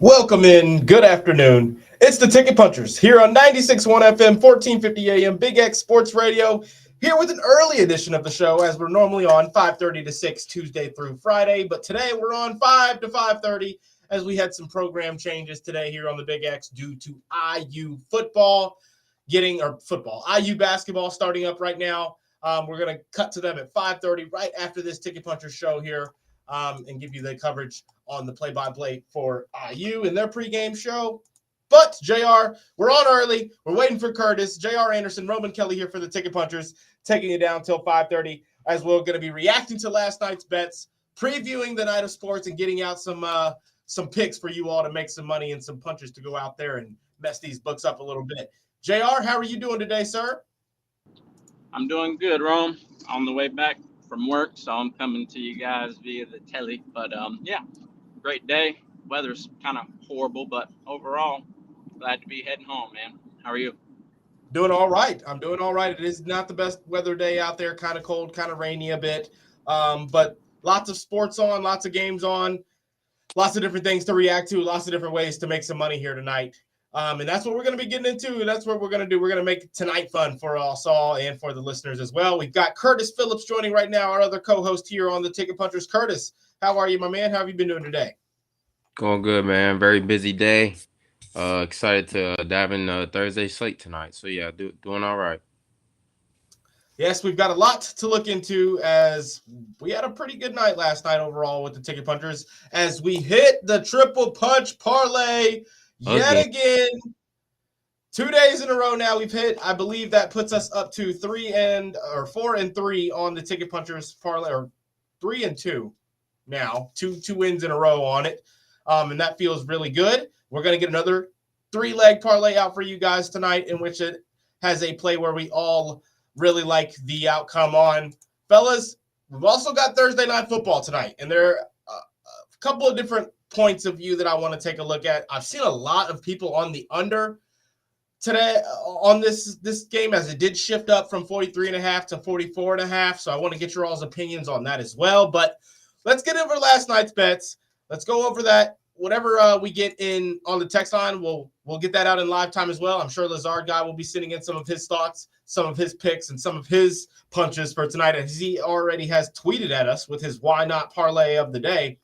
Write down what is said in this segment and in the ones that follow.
Welcome in. Good afternoon. It's the Ticket Punchers here on 96.1 FM, 1450 AM, Big X Sports Radio, here with an early edition of the show as we're normally on 5:30 to 6 Tuesday through Friday. But today we're on 5 to 5:30 as we had some program changes today here on the Big X due to IU football IU basketball starting up right now. We're going to cut to them at 5:30 right after this Ticket Punchers show here. And give you the coverage on the play-by-play for IU and their pregame show. But, JR, we're on early. We're waiting for Curtis. JR Anderson, Roman Kelly here for the Ticket Punchers, taking it down until 5:30 as we're going to be reacting to last night's bets, previewing the night of sports, and getting out some picks for you all to make some money and some punches to go out there and mess these books up a little bit. JR, how are you doing today, sir? I'm doing good, Rome. On the way back from work, so I'm coming to you guys via the telly. But yeah, great day. Weather's kind of horrible, but overall, glad to be heading home, man. How are you? Doing all right. I'm doing all right. It is not the best weather day out there, kind of cold, kind of rainy a bit. But lots of sports on, lots of games on, lots of different things to react to, lots of different ways to make some money here tonight. And that's what we're going to be getting into. And that's what we're going to do. We're going to make tonight fun for us all and for the listeners as well. We've got Curtis Phillips joining right now, our other co-host here on the Ticket Punchers. Curtis, how are you, my man? How have you been doing today? Going good, man. Very busy day. Excited to dive in Thursday slate tonight. So, yeah, doing all right. Yes, we've got a lot to look into as we had a pretty good night last night overall with the Ticket Punchers as we hit the triple punch parlay yet again. 2 days in a row now we've hit. I believe that puts us up to 4 and 3 on the Ticket Punchers parlay, or 3 and 2 now. Two wins in a row on it. And that feels really good. We're going to get another 3-leg parlay out for you guys tonight, in which it has a play where we all really like the outcome on. Fellas, we've also got Thursday Night Football tonight, and there are a couple of different points of view that I want to take a look at. I've seen a lot of people on the under today on this game, as it did shift up from 43.5 to 44.5. So I want to get your all's opinions on that as well. But let's get over last night's bets. Let's go over that. Whatever we get in on the text line, we'll get that out in live time as well. I'm sure Lazard guy will be sending in some of his thoughts, some of his picks, and some of his punches for tonight, as he already has tweeted at us with his why not parlay of the day.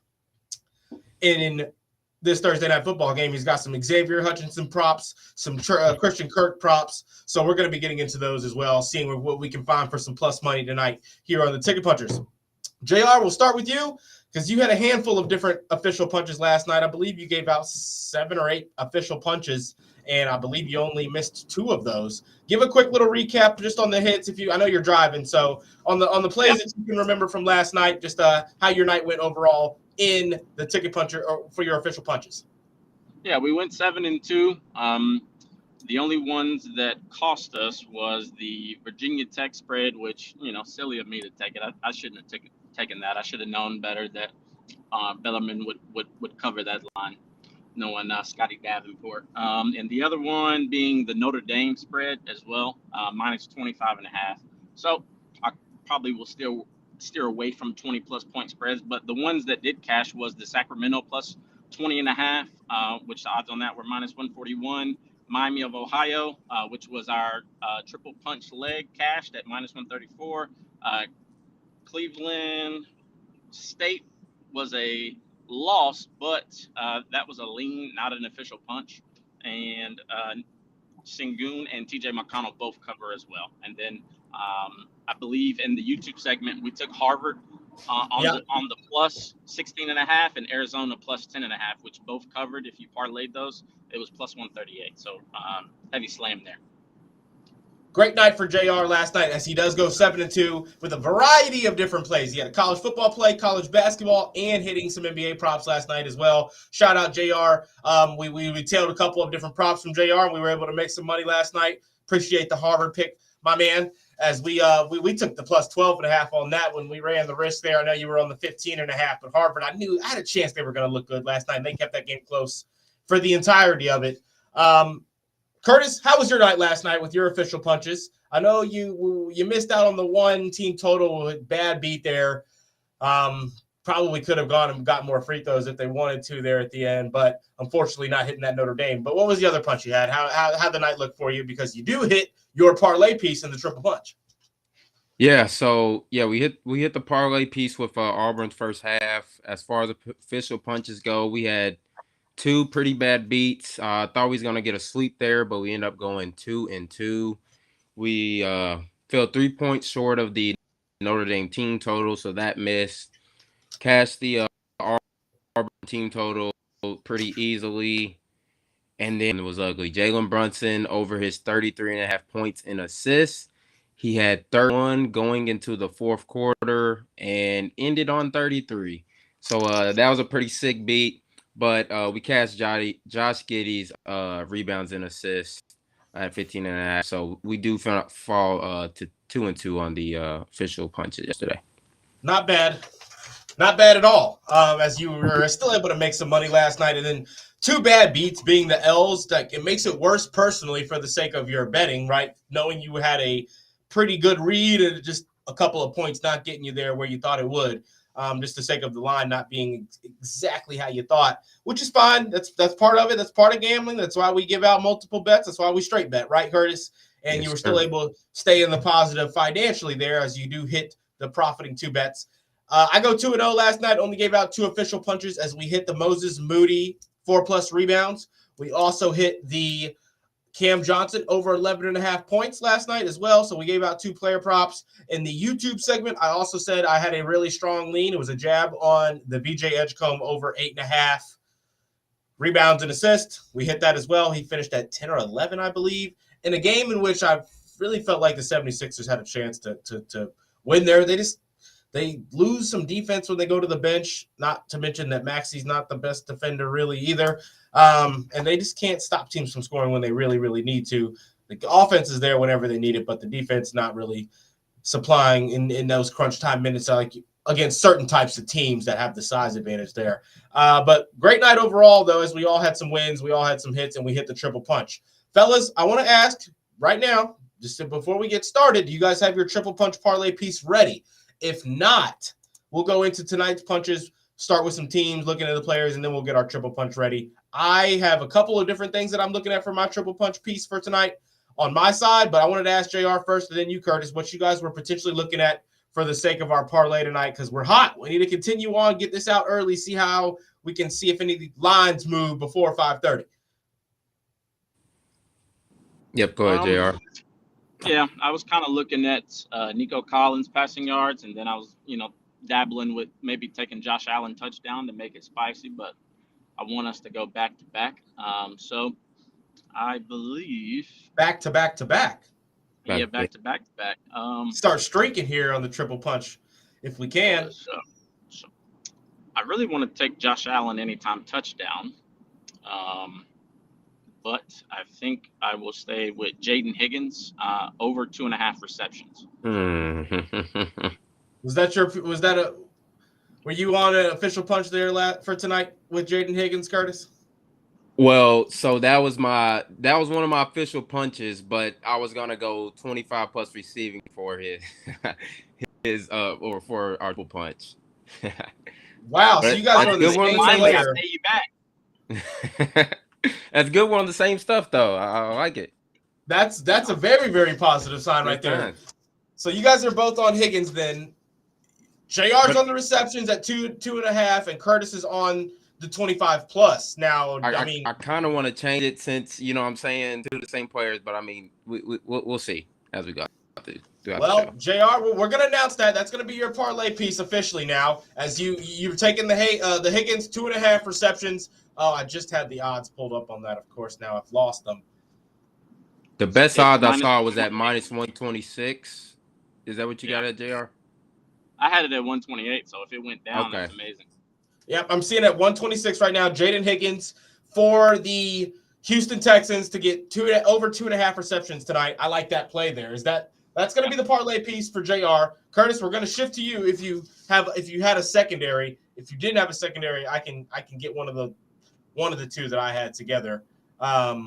In this Thursday Night Football game, he's got some Xavier Hutchinson props, some Christian Kirk props. So we're going to be getting into those as well, seeing what we can find for some plus money tonight here on the Ticket Punchers. JR, we'll start with you because you had a handful of different official punches last night. I believe you gave out 7 or 8 official punches, and I believe you only missed 2 of those. Give a quick little recap just on the hits. I know you're driving, so on the plays that you can remember from last night, just how your night went overall in the Ticket Puncher or for your official punches. Yeah, we went 7 and 2. The only ones that cost us was the Virginia Tech spread, which, silly of me to take it. I shouldn't have taken that. I should have known better that Bellarmine would cover that line, knowing Scotty Davenport. And the other one being the Notre Dame spread as well, minus 25.5. So I probably will still steer away from 20-plus point spreads. But the ones that did cash was the Sacramento plus 20.5, which the odds on that were minus 141. Miami of Ohio, which was our triple punch leg, cashed at minus 134. Cleveland State was a loss, but that was a lean, not an official punch. And Sengun and TJ McConnell both cover as well. And then I believe in the YouTube segment, we took Harvard on the plus 16.5 and Arizona plus 10.5, which both covered. If you parlayed those, it was plus 138. So heavy slam there. Great night for JR last night, as he does go 7 and 2 with a variety of different plays. He had a college football play, college basketball, and hitting some NBA props last night as well. Shout out JR. We tailed a couple of different props from JR, and we were able to make some money last night. Appreciate the Harvard pick, my man. As we took the plus 12.5 on that when we ran the risk there. I know you were on the 15.5, but Harvard, I had a chance they were going to look good last night, and they kept that game close for the entirety of it. Curtis, how was your night last night with your official punches? I know you missed out on the one team total with bad beat there. Probably probably could have gone and got more free throws if they wanted to there at the end, but unfortunately not hitting that Notre Dame. But what was the other punch you had? How'd the night look for you? Because you do hit your parlay piece in the triple punch. Yeah, so yeah, we hit the parlay piece with Auburn's first half. As far as the official punches go, we had two pretty bad beats. I thought we was gonna get a sweep there, but we ended up going 2-2. We fell 3 points short of the Notre Dame team total, so that missed. Cashed the Auburn team total pretty easily, and then it was ugly. Jalen Brunson over his 33.5 points and assists. He had 31 going into the fourth quarter and ended on 33. So that was a pretty sick beat. But we cashed Josh Giddey's rebounds and assists at 15.5. So we do fall to 2-2 on the official punches yesterday. Not bad. Not bad at all. As you were still able to make some money last night, and then two bad beats being the L's, that it makes it worse personally for the sake of your betting, right? Knowing you had a pretty good read and just a couple of points not getting you there where you thought it would, just the sake of the line not being exactly how you thought, which is fine. That's part of it. That's part of gambling. That's why we give out multiple bets. That's why we straight bet, right, Curtis? And yes, you were still able to stay in the positive financially there as you do hit the profiting two bets. I go 2-0 last night, only gave out two official punches as we hit the Moses Moody 4+ rebounds. We also hit the Cam Johnson over 11.5 points last night as well. So we gave out two player props. In the YouTube segment, I also said I had a really strong lean. It was a jab on the BJ Edgecombe over 8.5 rebounds and assists. We hit that as well. He finished at 10 or 11, I believe, in a game in which I really felt like the 76ers had a chance to win there. They lose some defense when they go to the bench, not to mention that Maxi's not the best defender really either. And they just can't stop teams from scoring when they really, really need to. The offense is there whenever they need it, but the defense not really supplying in those crunch time minutes like against certain types of teams that have the size advantage there. But great night overall, though, as we all had some wins, we all had some hits, and we hit the triple punch. Fellas, I want to ask right now, just before we get started, do you guys have your triple punch parlay piece ready? If not, we'll go into tonight's punches, start with some teams, looking at the players, and then we'll get our triple punch ready. I have a couple of different things that I'm looking at for my triple punch piece for tonight on my side, but I wanted to ask JR first and then you, Curtis, what you guys were potentially looking at for the sake of our parlay tonight, because we're hot. We need to continue on, get this out early, see how we can see if any of the lines move before 5:30. Yep, go ahead, JR. Yeah, I was kind of looking at Nico Collins passing yards, and then I was, dabbling with maybe taking Josh Allen touchdown to make it spicy, but I want us to go back to back. So I believe back to back to back. Yeah, back to back to back. Start streaking here on the triple punch if we can. So I really want to take Josh Allen anytime touchdown. But I think I will stay with Jaden Higgins over 2.5 receptions. Were you on an official punch there for tonight with Jaden Higgins, Curtis? Well, so that was one of my official punches, but I was gonna go 25+ receiving for or for our triple punch. Wow, so you guys are on the same player. That's good. We're on the same stuff, though. I like it. That's a very, very positive sign right there. So you guys are both on Higgins then. JR's on the receptions at 2.5, and Curtis is on the 25+. Now, I kind of want to change it since, I'm saying, two of the same players, but I mean, we'll see as we go. Well, JR, we're going to announce that. That's going to be your parlay piece officially now, as you've taken the Higgins 2.5 receptions. Oh, I just had the odds pulled up on that. Of course, now I've lost them. The best odds I saw was at -126. Is that what you got at, JR? I had it at 128, so if it went down, that's amazing. Yep, I'm seeing at 126 right now. Jaden Higgins for the Houston Texans to get over 2.5 receptions tonight. I like that play there. That's going to be the parlay piece for JR. Curtis, we're going to shift to you if you had a secondary. If you didn't have a secondary, I can get one of the two that I had together. We'll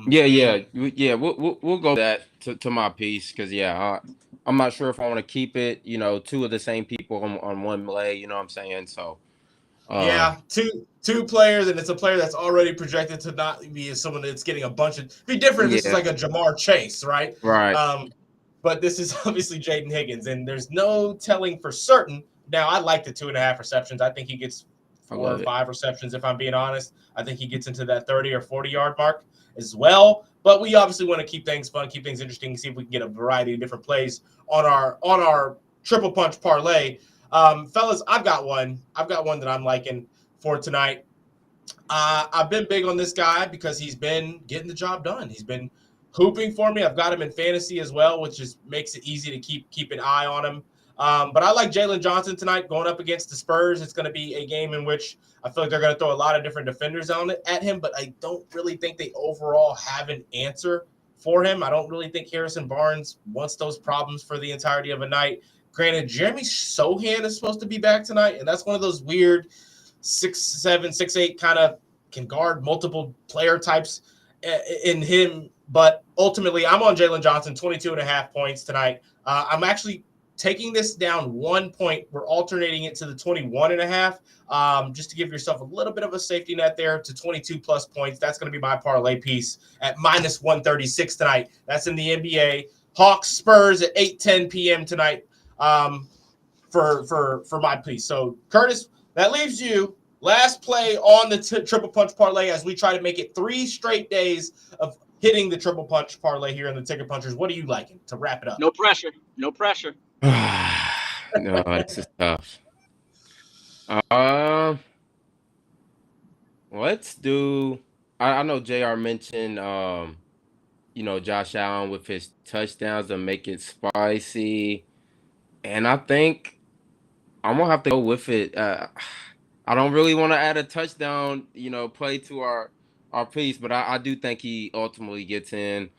go that to my piece because I'm not sure if I want to keep it. Two of the same people on one lay. You know what I'm saying? So Yeah, two players, and it's a player that's already projected to not be someone that's getting a bunch of. It'd be different if this is like a Jamar Chase, right? Right. But this is obviously Jaden Higgins, and there's no telling for certain. Now, I like the 2.5 receptions. I think he gets 4 or 5 receptions, if I'm being honest. I think he gets into that 30 or 40-yard mark as well. But we obviously want to keep things fun, keep things interesting, see if we can get a variety of different plays on our triple punch parlay. Fellas, I've got one that I'm liking for tonight. I've been big on this guy because he's been getting the job done. He's been hooping for me. I've got him in fantasy as well, which just makes it easy to keep an eye on him. But I like Jalen Johnson tonight going up against the Spurs. It's going to be a game in which I feel like they're going to throw a lot of different defenders at him, but I don't really think they overall have an answer for him. I don't really think Harrison Barnes wants those problems for the entirety of a night. Granted, Jeremy Sohan is supposed to be back tonight, and that's one of those weird 6'7", 6'8", kind of can guard multiple player types in him. But ultimately, I'm on Jalen Johnson, 22.5 points tonight. I'm actually taking this down 1 point. We're alternating it to the 21.5, just to give yourself a little bit of a safety net there to 22+ points. That's going to be my parlay piece at -136 tonight. That's in the NBA. Hawks Spurs at 8:10 p.m. tonight for my piece. So, Curtis, that leaves you last play on the triple punch parlay as we try to make it 3 straight days of hitting the triple punch parlay here in the Ticket Punchers. What are you liking to wrap it up? No pressure. No pressure. No, this is tough. Let's do. I know JR mentioned, Josh Allen with his touchdowns to make it spicy, and I think I'm gonna have to go with it. I don't really want to add a touchdown, play to our piece, but I do think he ultimately gets in.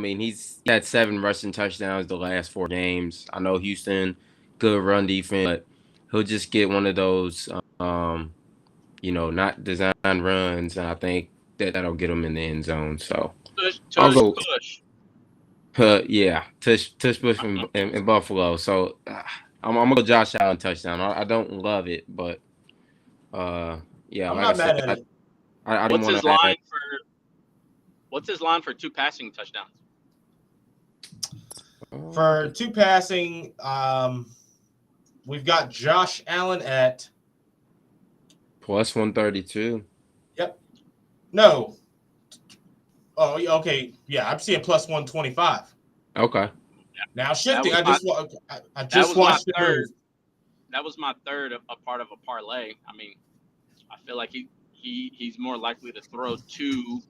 He's had 7 rushing touchdowns the last 4 games. I know Houston, good run defense, but he'll just get one of those, not designed runs, and I think that'll get him in the end zone. So I'll go. Yeah, tush push in Buffalo. So I'm gonna go Josh Allen touchdown. I don't love it, but yeah, I'm not mad at it. I What's his line for? What's his line for 2 passing touchdowns? For 2 passing, we've got Josh Allen at +132. Yep. No. Oh, okay. Yeah, I'm seeing +125. Okay. Now shifting. I just watched the move. That was my third a part of a parlay. I mean, I feel like he's more likely to throw 2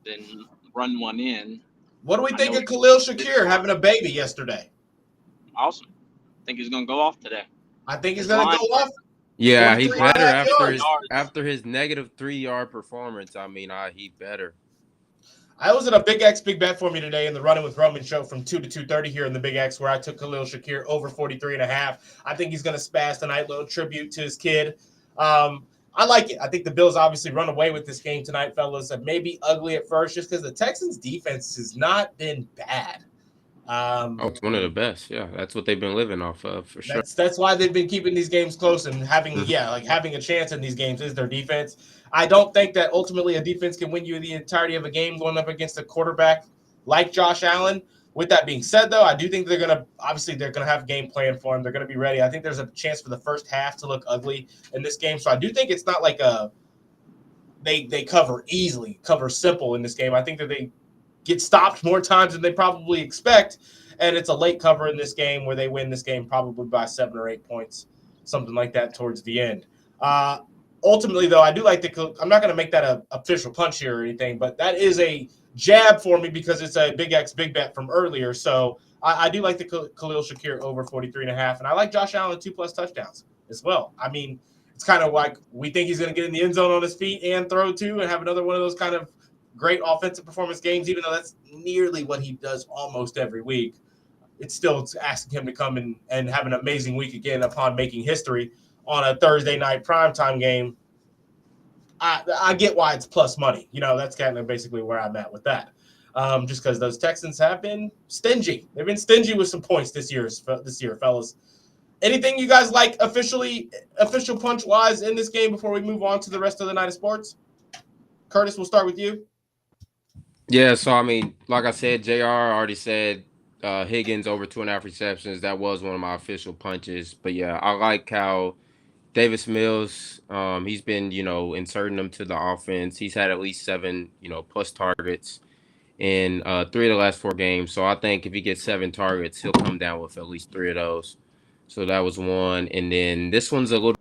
than run 1 in. What do we think of Khalil Shakir having a baby yesterday? Awesome. I think he's going to go off today. I think he's going to go off. Yeah, he's better after his negative 3-yard performance. He's better. I was in a Big X Big Bet for me today in the Running with Roman show from 2 to 2:30 here in the Big X, where I took Khalil Shakir over 43.5. I think he's going to spaz tonight. Little tribute to his kid. I like it. I think the Bills obviously run away with this game tonight, fellas. It may be ugly at first just because the Texans' defense has not been bad. It's one of the best. Yeah, that's what they've been living off of for sure. That's why they've been keeping these games close and having a chance in these games is their defense. I don't think that ultimately a defense can win you the entirety of a game going up against a quarterback like Josh Allen. With that being said, though, I do think they're going to have a game plan for him. They're going to be ready. I think there's a chance for the first half to look ugly in this game. So I do think it's not like they cover easily, cover simple in this game. I think that they get stopped more times than they probably expect, and it's a late cover in this game where they win this game probably by 7 or 8 points, something like that towards the end. Ultimately, though, I do like I'm not going to make that an official punch here or anything, but that is a jab for me because it's a Big X Big Bet from earlier. So I do like the Khalil Shakir over 43.5, and I like Josh Allen 2+ touchdowns as well. I mean, it's kind of like we think he's going to get in the end zone on his feet and throw 2 and have another one of those kind of great offensive performance games, even though that's nearly what he does almost every week. It's still asking him to come in and have an amazing week again upon making history on a Thursday night primetime game. I get why it's plus money. That's kind of basically where I'm at with that. Just because those Texans have been stingy. They've been stingy with some points this year, fellas. Anything you guys like official punch wise in this game before we move on to the rest of the night of sports? Curtis, we'll start with you. Yeah, so I mean, like I said, JR already said Higgins over 2.5 receptions. That was one of my official punches. But yeah, I like how Davis Mills, he's been, inserting them to the offense. He's had at least 7, plus targets in 3 of the last 4 games. So I think if he gets 7 targets, he'll come down with at least 3 of those. So that was one. And then this one's a little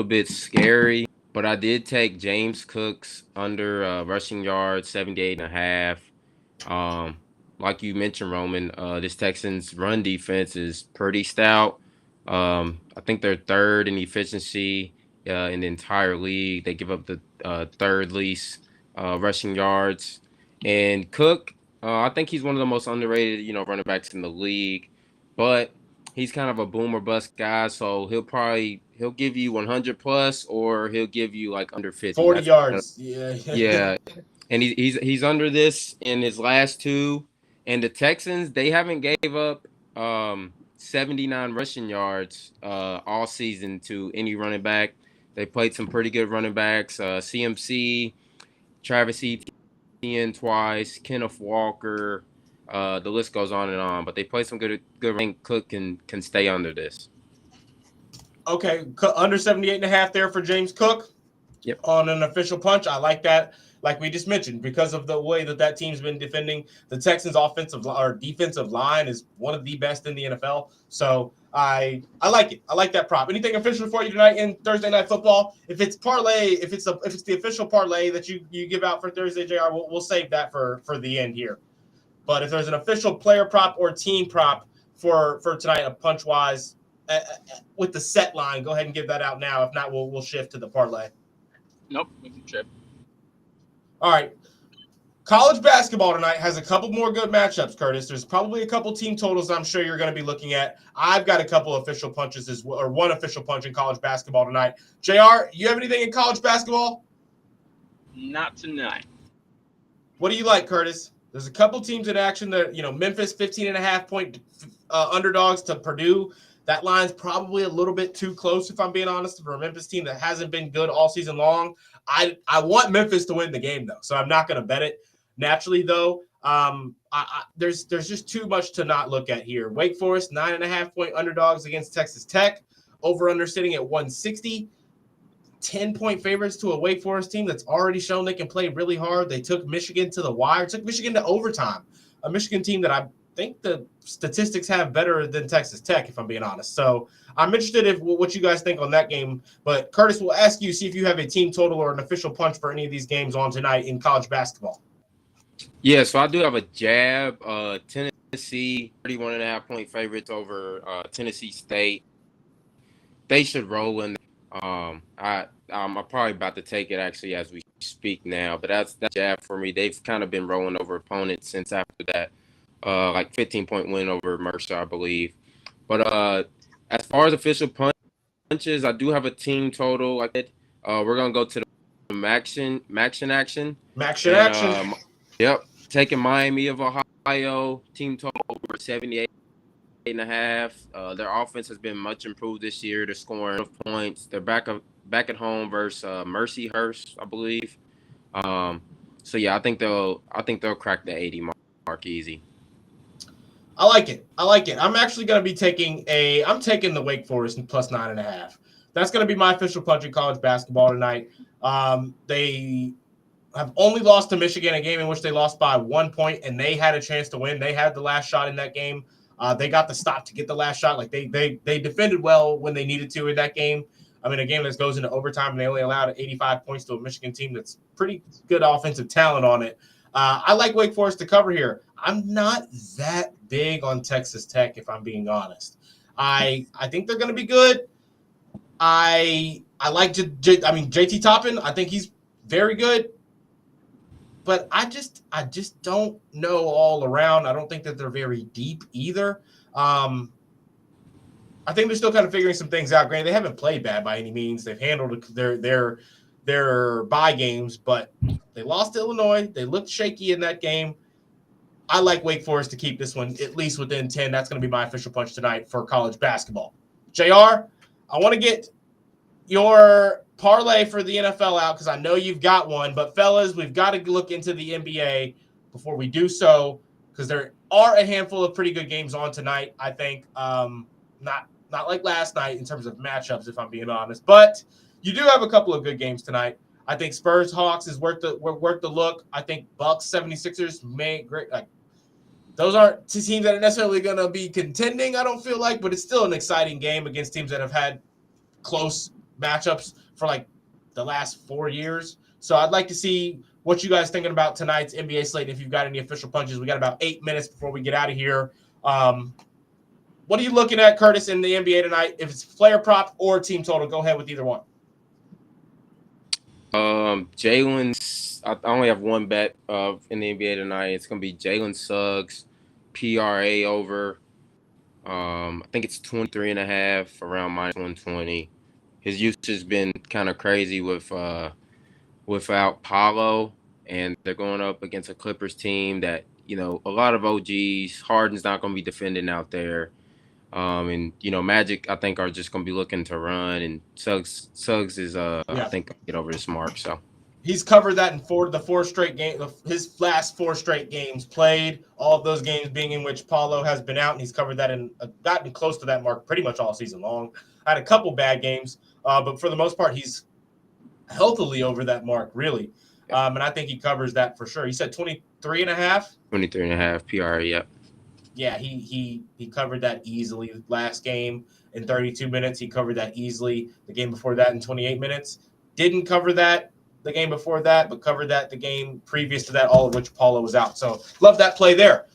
bit scary, but I did take James Cook's under rushing yards, 78.5. Like you mentioned, Roman, this Texans run defense is pretty stout. I think they're 3rd in efficiency in the entire league. They give up the 3rd least rushing yards. And Cook, I think he's one of the most underrated, running backs in the league. But he's kind of a boom or bust guy, so he'll give you 100 plus, or he'll give you like under 50. 40 yards. Yeah. Yeah. And he's under this in his last 2. And the Texans, they haven't gave up 79 rushing yards all season to any running back. They played some pretty good running backs. CMC, Travis Etienne twice, Kenneth Walker. The list goes on and on, but they play some good. I think Cook can stay under this. Okay, under 78.5 there for James Cook. Yep. On an official punch. I like that. Like we just mentioned, because of the way that team's been defending, the Texans' defensive line is one of the best in the NFL. So I like it. I like that prop. Anything official for you tonight in Thursday Night Football? If it's parlay, if it's the official parlay that you give out for Thursday, JR, we'll save that for the end here. But if there's an official player prop or team prop for tonight, a punch wise with the set line, go ahead and give that out now. If not, we'll shift to the parlay. Nope, we can shift. All right. College basketball tonight has a couple more good matchups, Curtis. There's probably a couple team totals I'm sure you're going to be looking at. I've got a couple official punches as well, or one official punch in college basketball tonight. JR, you have anything in college basketball? Not tonight. What do you like, Curtis? There's a couple teams in action that, Memphis 15.5 point underdogs to Purdue. That line's probably a little bit too close, if I'm being honest, for a Memphis team that hasn't been good all season long. I want Memphis to win the game, though, so I'm not going to bet it. Naturally, though, there's just too much to not look at here. Wake Forest, 9.5 point underdogs against Texas Tech. Over-under sitting at 160. 10-point favorites to a Wake Forest team that's already shown they can play really hard. They took Michigan to the wire, took Michigan to overtime. A Michigan team that I think the statistics have better than Texas Tech, if I'm being honest. So I'm interested in what you guys think on that game. But Curtis, will ask you, see if you have a team total or an official punch for any of these games on tonight in college basketball. Yeah, so I do have a jab. Tennessee, 31.5 point favorites over Tennessee State. They should roll in. I'm probably about to take it actually as we speak now, but that's jab for me. They've kind of been rolling over opponents since after that, 15-point win over Mercer, I believe. But as far as official punches, I do have a team total. We're gonna go to the Maction action. Yep, taking Miami of Ohio, team total over 78.5. Their offense has been much improved this year. They're scoring points. They're back at home versus Mercyhurst, I believe. So yeah, I think they'll crack the 80 mark easy. I like it. I'm actually going to be taking the Wake Forest plus 9.5. That's going to be my official punch in college basketball tonight. They have only lost to Michigan, a game in which they lost by 1 point, and they had a chance to win. They had the last shot in that game. They got the stop to get the last shot. Like they defended well when they needed to in that game. I mean, a game that goes into overtime, and they only allowed 85 points to a Michigan team that's pretty good offensive talent on it. I like Wake Forest to cover here. I'm not that big on Texas Tech, if I'm being honest. I think they're going to be good. I like JT Toppin. I think he's very good. But I just don't know all around. I don't think that they're very deep either. I think they're still kind of figuring some things out. Granted, they haven't played bad by any means. They've handled their bye games, but they lost to Illinois. They looked shaky in that game. I like Wake Forest to keep this one at least within 10. That's going to be my official punch tonight for college basketball. JR, I want to get your parlay for the NFL out because I know you've got one. But, fellas, we've got to look into the NBA before we do so because there are a handful of pretty good games on tonight, I think. Not like last night in terms of matchups, if I'm being honest. But you do have a couple of good games tonight. I think Spurs-Hawks is worth the look. I think Bucks-76ers may great. Those aren't two teams that are necessarily going to be contending, I don't feel like, but it's still an exciting game against teams that have had close matchups for like the last 4 years. So I'd like to see what you guys thinking about tonight's NBA slate. If you've got any official punches, we got about 8 minutes before we get out of here. What are you looking at, Curtis, in the NBA tonight? If it's player prop or team total, go ahead with either one. Jalen's. I only have one bet in the NBA tonight. It's gonna be Jalen Suggs, PRA over. I think it's 23.5, around -120. His usage has been kind of crazy without Paolo, and they're going up against a Clippers team that a lot of OGs. Harden's not gonna be defending out there. And Magic, I think, are just going to be looking to run, and Suggs is I think get over this mark. So he's covered that in the 4 straight games. His last 4 straight games played, all of those games being in which Paulo has been out, and he's covered that and gotten close to that mark pretty much all season long. Had a couple bad games, but for the most part, he's healthily over that mark, really. And I think he covers that for sure. He said 23.5. 23.5 PRA. Yep. Yeah, he covered that easily last game in 32 minutes. He covered that easily the game before that in 28 minutes. Didn't cover that the game before that, but covered that the game previous to that, all of which Paulo was out. So love that play there.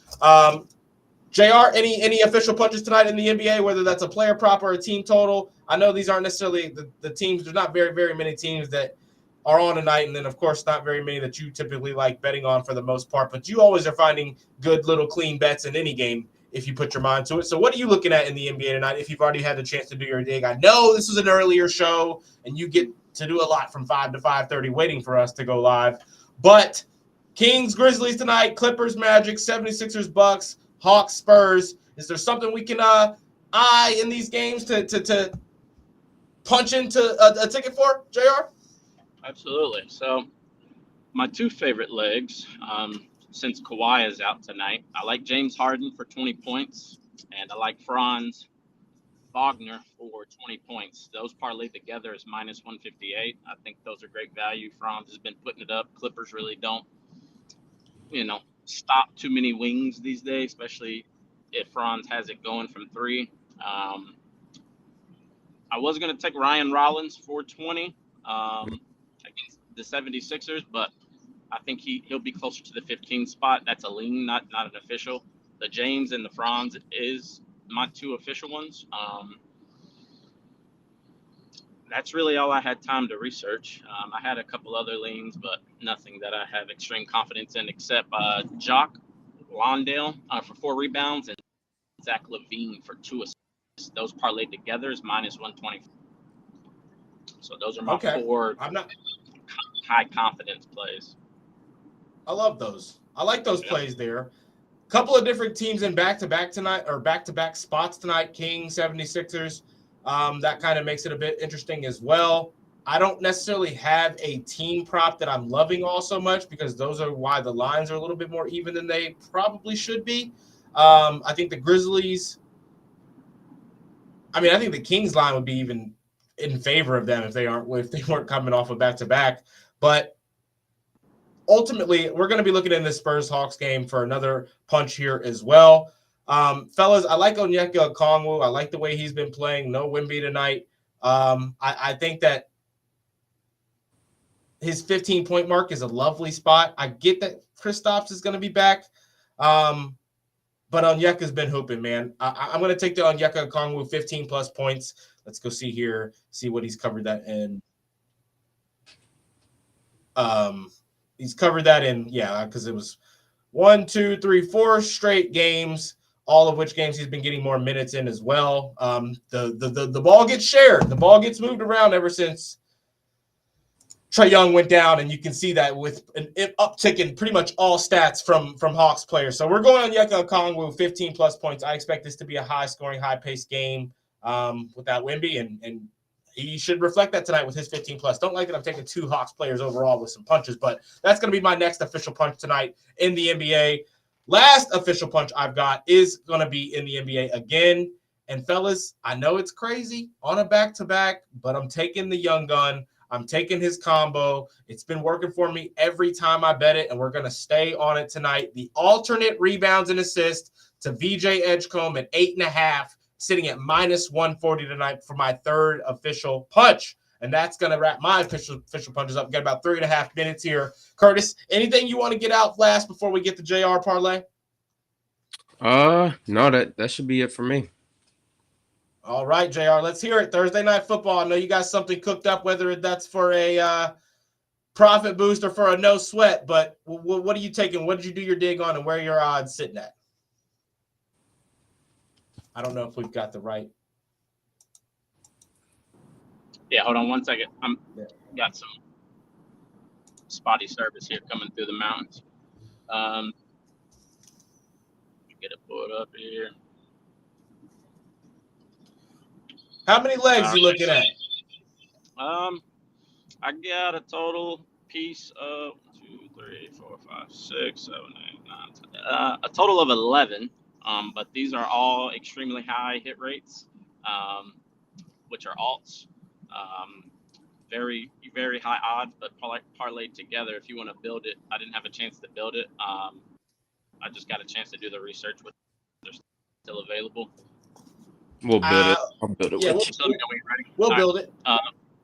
JR, any official punches tonight in the NBA, whether that's a player prop or a team total? I know these aren't necessarily the teams. There's not very, very many teams that are on tonight, and then, of course, not very many that you typically like betting on for the most part. But you always are finding good little clean bets in any game if you put your mind to it. So what are you looking at in the NBA tonight if you've already had the chance to do your dig? I know this was an earlier show, and you get to do a lot from 5 to 5:30 waiting for us to go live. But Kings, Grizzlies tonight, Clippers, Magic, 76ers, Bucks, Hawks, Spurs. Is there something we can eye in these games to punch into a ticket for, JR? Absolutely. So my 2 favorite legs, since Kawhi is out tonight, I like James Harden for 20 points, and I like Franz Wagner for 20 points. Those parlayed together is -158. I think those are great value. Franz has been putting it up. Clippers really don't, stop too many wings these days, especially if Franz has it going from 3. I was going to take Ryan Rollins for 20. Against the 76ers, but I think he'll be closer to the 15 spot. That's a lean, not an official. The James and the Franz is my 2 official ones. That's really all I had time to research. I had a couple other leans, but nothing that I have extreme confidence in except Jock Landale for 4 rebounds and Zach LaVine for 2 assists. Those parlayed together is -120. So those are my 4 high confidence plays. I love those. I like those plays there. Couple of different teams in back-to-back tonight, or back-to-back spots tonight. Kings, 76ers. That kind of makes it a bit interesting as well. I don't necessarily have a team prop that I'm loving all so much because those are why the lines are a little bit more even than they probably should be. I think the Grizzlies. I think the Kings line would be even in favor of them if they weren't coming off of back-to-back. But ultimately, we're going to be looking in this Spurs-Hawks game for another punch here as well. Fellas, I like Onyeka Okongwu. I like the way he's been playing. No Wemby tonight. I think that his 15-point mark is a lovely spot. I get that Kristaps is going to be back. But Onyeka's been hooping, man. I'm going to take the Onyeka Okongwu 15-plus points. Let's go see what he's covered that in. He's covered that in, because it was 1, 2, 3, 4 straight games, all of which games he's been getting more minutes in as well. The ball gets shared. The ball gets moved around ever since Trae Young went down, and you can see that with an uptick in pretty much all stats from Hawks players. So we're going on Onyeka Okongwu, 15-plus points. I expect this to be a high-scoring, high-paced game. without Wemby, and he should reflect that tonight with his 15+. Don't like that I'm taking 2 Hawks players overall with some punches, but that's going to be my next official punch tonight in the NBA. Last official punch I've got is going to be in the NBA again. And fellas, I know it's crazy on a back-to-back, but I'm taking the young gun. I'm taking his combo. It's been working for me every time I bet it, and we're going to stay on it tonight. The alternate rebounds and assists to VJ Edgecombe at 8.5, sitting at -140 tonight for my third official punch. And that's going to wrap my official punches up. We've got about 3.5 minutes here. Curtis, anything you want to get out last before we get the JR parlay? No, that should be it for me. All right, JR, let's hear it. Thursday Night Football. I know you got something cooked up, whether that's for a profit boost or for a no sweat, but what are you taking? What did you do your dig on, and where are your odds sitting at? I don't know if we've got the right. Yeah, hold on one second. Got some spotty service here coming through the mountains. Get it pulled up here. How many legs you looking at? I got a total piece of 2, 3, 4, 5, 6, 7, 8, 9, 10. A total of 11. But these are all extremely high hit rates, which are alts. Very, very high odds, but parlayed together. If you want to build it, I didn't have a chance to build it. I just got a chance to do the research with they're still available. We'll build it. I'll build it. Yeah, with you. we'll build it.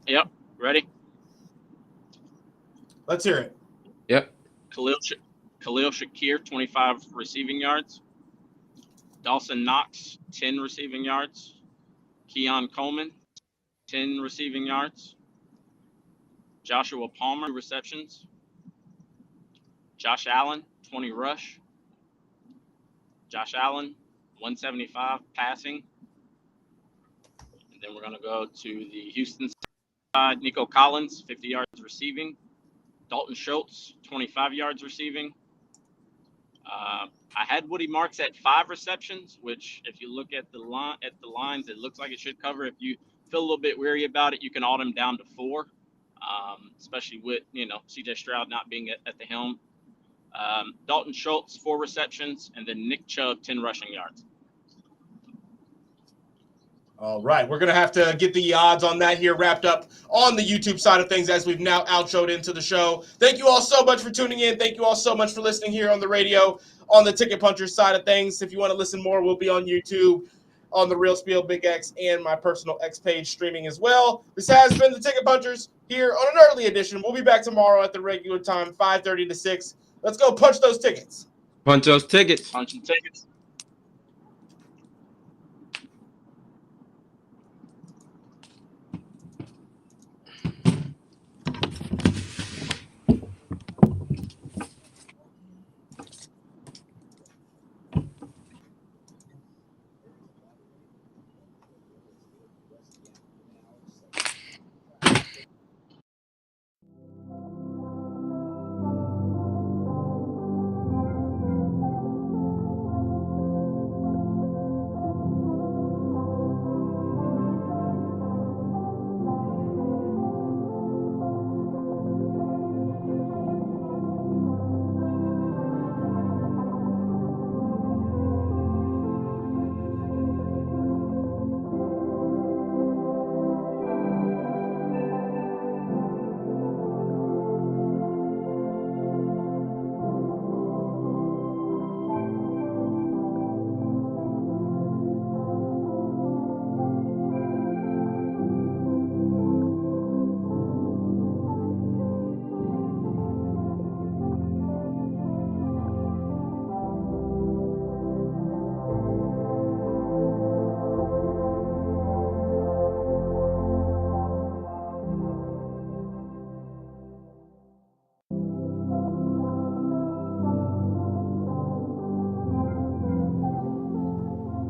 Yep. Ready? Let's hear it. Yep. Khalil Shakir, 25 receiving yards. Dawson Knox, 10 receiving yards. Keon Coleman, 10 receiving yards. Joshua Palmer, 2 receptions. Josh Allen, 20 rush. Josh Allen, 175 passing. And then we're going to go to the Houston side. Nico Collins, 50 yards receiving. Dalton Schultz, 25 yards receiving. I had Woody Marks at 5 receptions, which if you look at the lines, it looks like it should cover. If you feel a little bit weary about it, you can alt him down to 4, especially with, C.J. Stroud not being at the helm. Dalton Schultz, 4 receptions, and then Nick Chubb, 10 rushing yards. All right, we're going to have to get the odds on that here wrapped up on the YouTube side of things as we've now outroed into the show. Thank you all so much for tuning in. Thank you all so much for listening here on the radio on the Ticket Punchers side of things. If you want to listen more, we'll be on YouTube, on the Real Spiel Big X, and my personal X page streaming as well. This has been the Ticket Punchers here on an early edition. We'll be back tomorrow at the regular time, 5:30 to 6. Let's go punch those tickets. Punch those tickets. Punching tickets.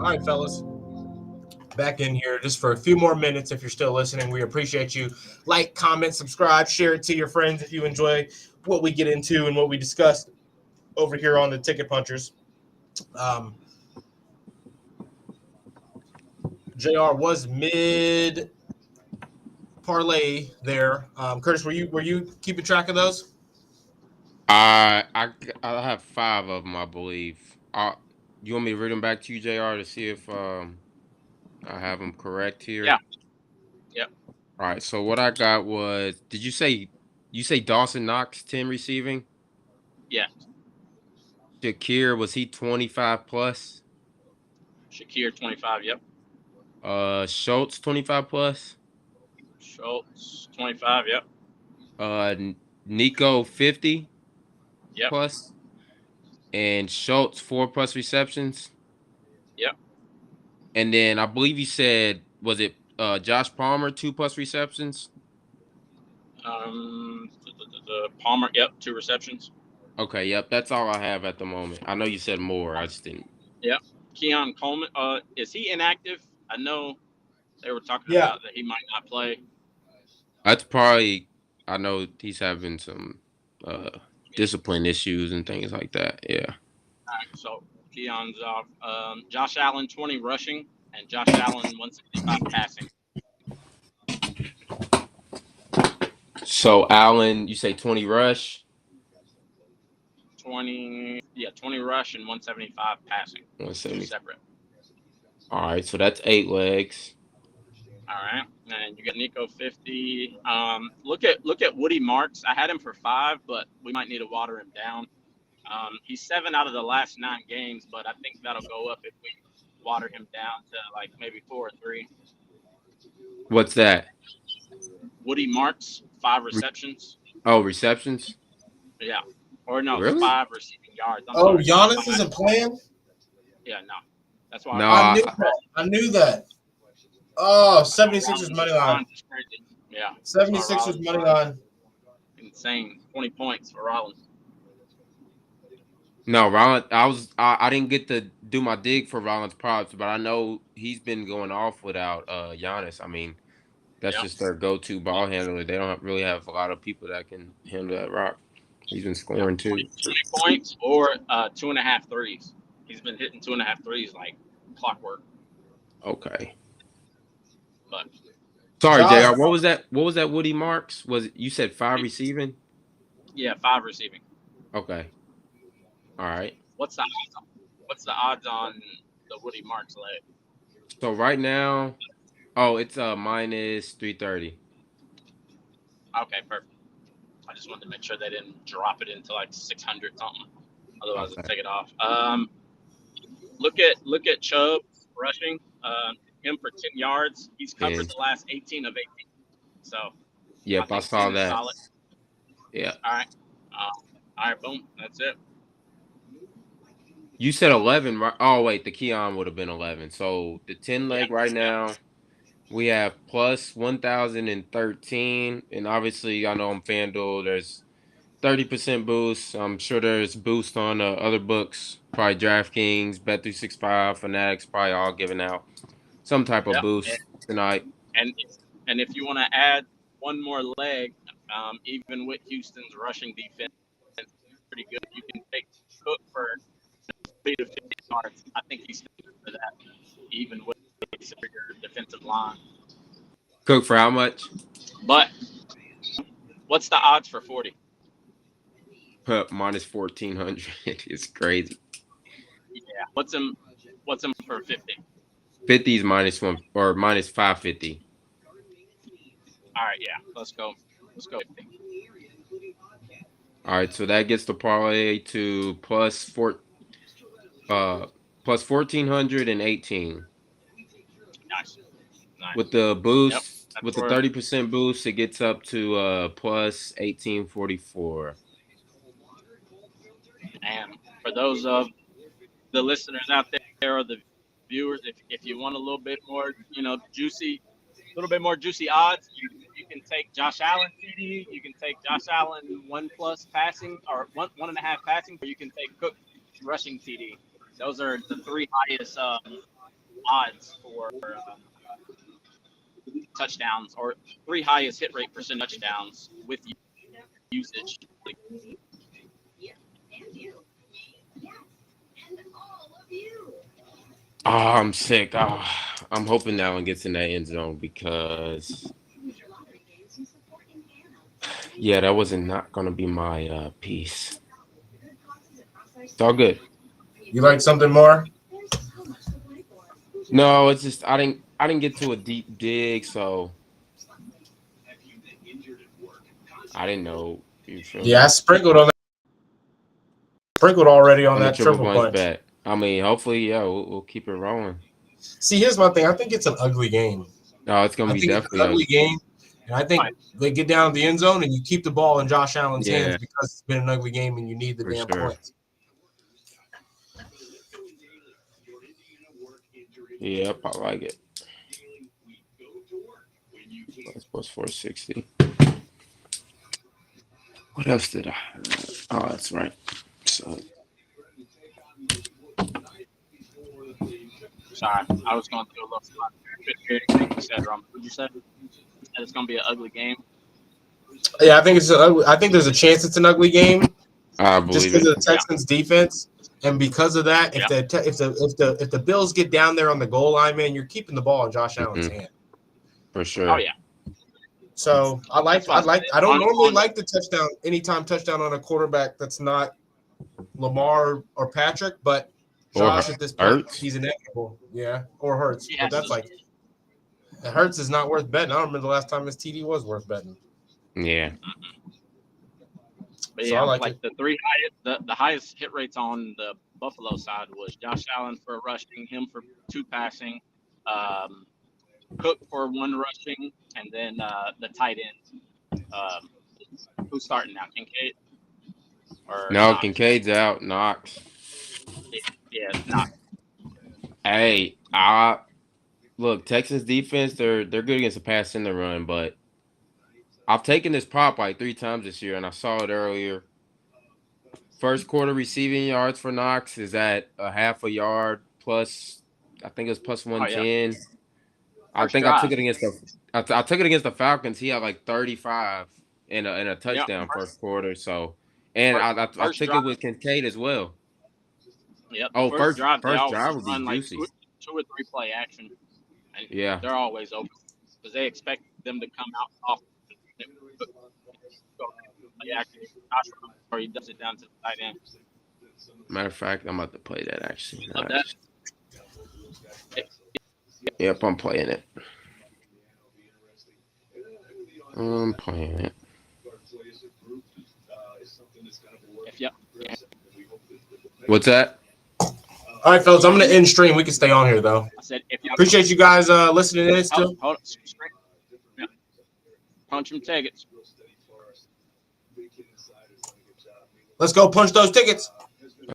All right, fellas, back in here just for a few more minutes. If you're still listening, we appreciate you. Like, comment, subscribe, share it to your friends if you enjoy what we get into and what we discuss over here on the Ticket Punchers. JR was mid parlay there. Curtis, were you keeping track of those? I have 5 of them, I believe. You want me to read them back to you, JR, to see if I have them correct here? Yeah. Yep. All right. So what I got was, did you say Dawson Knox 10 receiving? Yeah. Shakir, was he 25 plus? Shakir 25. Yep. Schultz 25 plus. Schultz 25. Yep. Nico 50 Yep. plus, and Schultz 4 plus receptions. Yep. And then I believe you said, was it Josh Palmer 2 plus receptions? Palmer. Yep. 2 receptions. Okay. Yep. That's all I have at the moment. I know you said more. I just didn't. Yep. Keon Coleman. Is he inactive? I know they were talking Yeah. about that he might not play. That's probably. I know he's having some discipline issues and things like that. Yeah. All right, so Keon's off. Josh Allen 20 rushing and Josh Allen 165 passing. So Allen, you say 20 rush? 20 rush and 175 passing. 170. Separate. All right, so that's 8 legs. All right, and you got Nico 50. Look at Woody Marks. I had him for 5, but we might need to water him down. He's 7 out of the last 9 games, but I think that'll go up if we water him down to like maybe 4 or 3. What's that? Woody Marks, 5 receptions. Oh, receptions? Yeah, or no, Really? 5 receiving yards. I'm Oh, sorry. Giannis isn't playing? Yeah, no. That's why. No, I knew that. Oh, 76ers money line. Yeah. 76ers money line. Insane. 20 points for Rollins. No, Rollins. I didn't get to do my dig for Rollins props, but I know he's been going off without Giannis. I mean, that's just their go-to ball handler. They don't really have a lot of people that can handle that rock. He's been scoring too. 20 points or 2.5 threes. He's been hitting 2.5 threes like clockwork. Okay. But sorry, Josh, JR. What was that? What was that? Woody Marks? Was it, you said 5 receiving? yeah, 5 receiving. Okay. All right. What's the odds on the Woody Marks leg? So right now, it's minus 330. Okay, perfect. I just wanted to make sure they didn't drop it into like 600 something. Otherwise, I'll take it off. Look at Chubb rushing. Him for 10 yards. He's covered the last 18 of 18. So. Yep, I saw that. Solid. Yeah. All right. All right. Boom. That's it. You said 11, right? Oh wait, the Keon would have been 11. So the 10 leg right now, we have plus 1,013, and obviously I know on FanDuel there's 30% boost. I'm sure there's boost on other books, probably DraftKings, Bet365, Fanatics, probably all giving out some type of boost tonight. And if you want to add one more leg, even with Houston's rushing defense, pretty good. You can take Cook for 30 to 50 yards. I think he's for that, even with the superior defensive line. Cook for how much? But what's the odds for 40? Minus 1,400. It's crazy. Yeah. What's him for 50? 50 is -1 or minus 550. All right, yeah. Let's go 50. All right, so that gets the parlay to plus 1,418. Nice. With the boost, with the 30% boost, it gets up to plus 1,844. And for those of the listeners out there or the viewers, if you want a little bit more, juicy odds, you can take Josh Allen TD, you can take Josh Allen 1+ passing or 1.5 passing, or you can take Cook rushing TD. Those are the 3 highest odds for touchdowns, or 3 highest hit rate % touchdowns with usage. Oh, I'm sick. Oh, I'm hoping that one gets in that end zone because, yeah, that wasn't not going to be my piece. It's all good. You like something more? No, it's just I didn't get to a deep dig, so I didn't know. You feel me? I sprinkled already on On the that triple punch. bet. I mean, hopefully, yeah, we'll keep it rolling. See, here's my thing. I think it's an ugly game. No, it's gonna be definitely an ugly game, and I think they get down to the end zone and you keep the ball in Josh Allen's hands because it's been an ugly game and you need the damn points. Yep, I like it. That's plus 460. What else did I have? Oh, that's right. So. Sorry, I was going through a little slot. You said, what'd you say? It's going to be an ugly game. Yeah, I think there's a chance it's an ugly game. I believe just because of the Texans' defense, and because of that, if the Bills get down there on the goal line, man, you're keeping the ball in Josh Allen's hand. For sure. Oh yeah. So I don't normally like the touchdown on a quarterback that's not Lamar or Patrick, but Josh at this point, he's inevitable. Yeah, or Hurts. But that's like Hurts is not worth betting. I don't remember the last time his TD was worth betting. Yeah. But yeah, so like the highest hit rates on the Buffalo side was Josh Allen for rushing, him for 2 passing, Cook for 1 rushing, and then the tight end. Who's starting now? Kincaid? No, Kincaid's out. Knox. Yeah, Knox. Hey, look, Texas defense, they're good against the pass and the run, but I've taken this prop like 3 times this year, and I saw it earlier. First quarter receiving yards for Knox is at a half a yard plus. I think it's plus 110. Yeah. I think I took it against the Falcons. He had like 35 and a touchdown first quarter. So, and I took it with Kincaid as well. Yep. Oh, first drive would be juicy. Like 2 or 3 play action. And yeah, they're always open because they expect them to come out off. Or he does it down to the tight end. Matter of fact, I'm about to play that actually. Yep, I'm playing it. I'm playing it. What's that? All right, fellas, I'm going to end stream. We can stay on here, though. I said, appreciate you guys listening to this, too. Hold on. Yeah. Punch them tickets. Let's go punch those tickets.